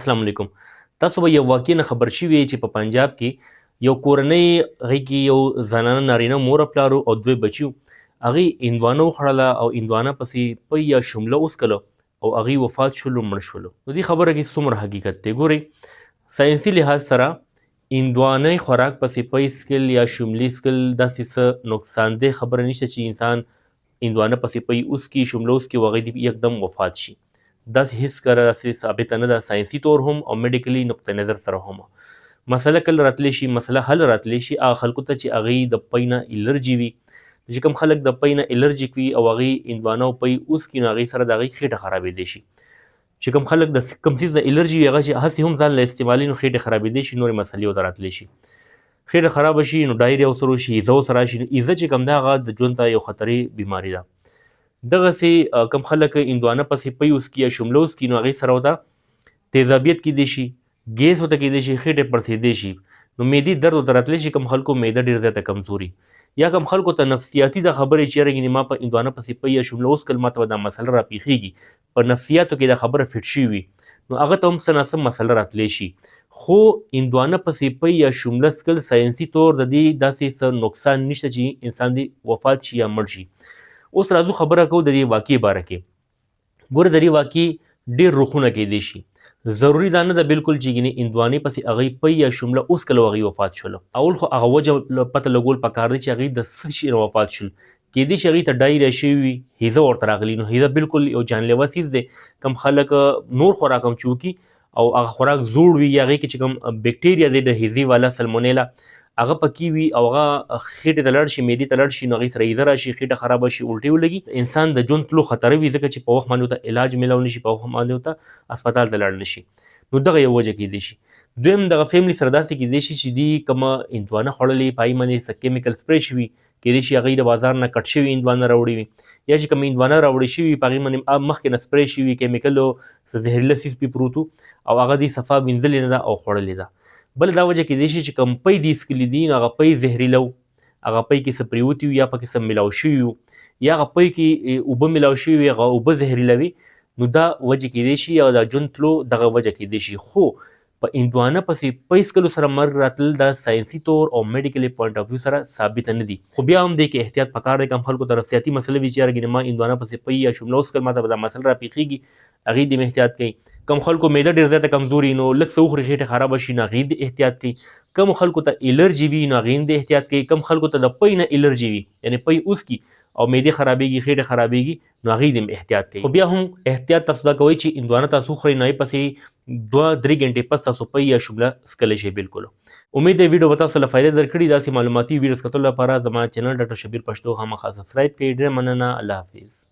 السلام علیکم. تاسو به یو واقعي نه خبر شوي چې په پنجاب کې یو کورنۍ هغې کې یو زنانه نارینه مور او پلار او دوه بچي وو. هغې هندوانه وخوړله او هندوانه پسې پی یا شمله وڅکله او هغوی وفات شولو مړه شولو. نو دې خبره کې څومره حقیقت دی؟ ګورئ ساینسي لحاظ سره هندوانۍ خوراک پسې پی څکل یا شملې څکل داسې څه نقصان دی خبره نشته چې انسان هندوانه پسې پی وڅکي شمله وڅکي او هغوی دې یکدم وفات شي. داسې هیڅکله داسې ثابته نه ده ساینسي طور هم او میډیکلي نقطه نظر سره هم. مسله کله راتلی شي، مسله حل راتلی شي هغه خلکو ته چې هغوی د پی نه الرجي وي. چې کوم خلک د پی نه الرجیک وي او هغوی هندوانه او پی وڅکي نو هغوی سره د هغوی خېټه خرابېدی شي. چې کوم خلک د کوم څیز نه الرجي وي هغه چې هسې هم ځان له استعمالي نو خېټې خرابېدی شي، نورې مسلې ورته راتلی شي. خېټه خرابه شي نو ډایریا ورسره وشي، ایزه ورسره راشي. ایزه چې کوم ده هغه د ژوند ته یو خطري بیماري ده. دغسې کم خلک هندوانه پسې پی وڅکي یا شمله وڅکي نو هغوی سره ورته تیزابیت کیدی شي، ګیس ورته کیدی شي، خېټې پړسېدی شي، نو معدې درد ورته راتلی شي. کوم خلکو معده ډېر زیاته کمزوري یا کوم خلکو ته نفسیاتي دا خبرې چې یاره ګینې ما په هندوانه پسې پی یا شمله وڅکل ما ته به دا مسله راپېښېږي، په نفسیاتو کې دا خبره فټ شوي وي نو هغه ته هم څه نه څه مسله راتلی شي. خو هندوانه پسې پی یا شمله څکل ساینسي طور د دې داسې څه نقصان نشته چې انسان دې وفات شي یا مړ شي. اوس راځو خبره کوو د دې واقعې باره کې. ګوره د دې واقعې ډېر رخونه کیدی شي. ضروري دا نه ده بالکل چې ګینې هندوانې پسې هغوی پی یا شمله وڅکل او هغوی وفات شول. اول خو هغه وجه پته لګول پکار دی چې هغوی د څه شي نه وفات شول. کیدی شي هغوی ته ډایریا شوي وي، هیزه ورته راغلي. نو هیزه بالکل یو جانلیوا څیز دی. کم خلک نور خوراک هم چې وکړي او هغه خوراک زوړ وي یا هغې کې چې کوم بیکټیریا دی د هیزې والا سلمونیلا هغه پکې وي او هغه خېټې ته لاړ شي، معدې ته لاړ شي نو هغوی سره ایزه راشي، خېټه خرابه شي، الټۍ ولګي، انسان د ژوند تلو خطر وي ځکه چې په وخت باندې ورته علاج میلاو نه شي، په وخت باندې ورته اسپتال ته لاړ نه شي. نو دغه یو وجه کیدی شي. دویم دغه فیملی سره داسې کیدی شي چې دوی کومه هندوانه خوړلې په هغې باندې څه کیمیکل سپری شوي، کیدی شي هغوی د بازار نه کټ شوي هندوانه راوړې وي یا چې کومه هندوانه راوړې شوي په هغې باندې مخکې نه سپری شوي کیمیکل او څه زهریله څیز پې پروت او هغه دوی صفا وینځلې نه ده او خوړلې ده. بل دا وجه کیدی شي چې کوم پی دې څکلي دي نو هغه پی زهریله و، هغه پی کې څه پرېوتي وي یا پکې څه میلاو شوي وو یا هغه پی کې اوبه میلاو شوي وي، هغه اوبه زهریله وي. نو دا وجه کیدی شي او دا ژوند تلو دغه وجه کیدی شي. خو په هندوانه پسې پی څکلو سره مرګ راتلل دا ساینسي طور او میډیکلي پوینټ اف ویو سره ثابته نه دي. خو بیا هم دې کې احتیاط پکار دی. کوم خلکو ته نفسیاتي مسله وي چې یاره ګینې ما هندوانه پسې پی یا شمله وڅکل ما ته به دا مسله راپېښېږي، هغوی دې احتیاط کوي. کوم خلکو معده ډېر زیاته کمزوري نو لږ څه وخوري خېټه خرابه شي نو هغوی دې احتیاط کوي. کوم خلکو ته الرجي وي نو هغوی دې احتیاط کوي. کوم خلکو ته د پی نه الرجي وي یعنې پی وڅکي او معدې خرابېږي، خېټه خرابېږي نو هغوی دې احتیاط کوي. خو بیا هم احتیاط تاسو دا کوئ چې هندوانه تاسو وخورئ نو هغې پسې 2-3 ګنټې پس تاسو پی یا شمله څکلی شئ. بالکل امید دی ویډیو به تاسو له فایده درکړي. داسې معلوماتي ویډیوز کتلو لپاره زما چینل ډاکټر شبیر پښتو خامخا سبسکرایب کړئ. ډېره مننه. الله حافظ.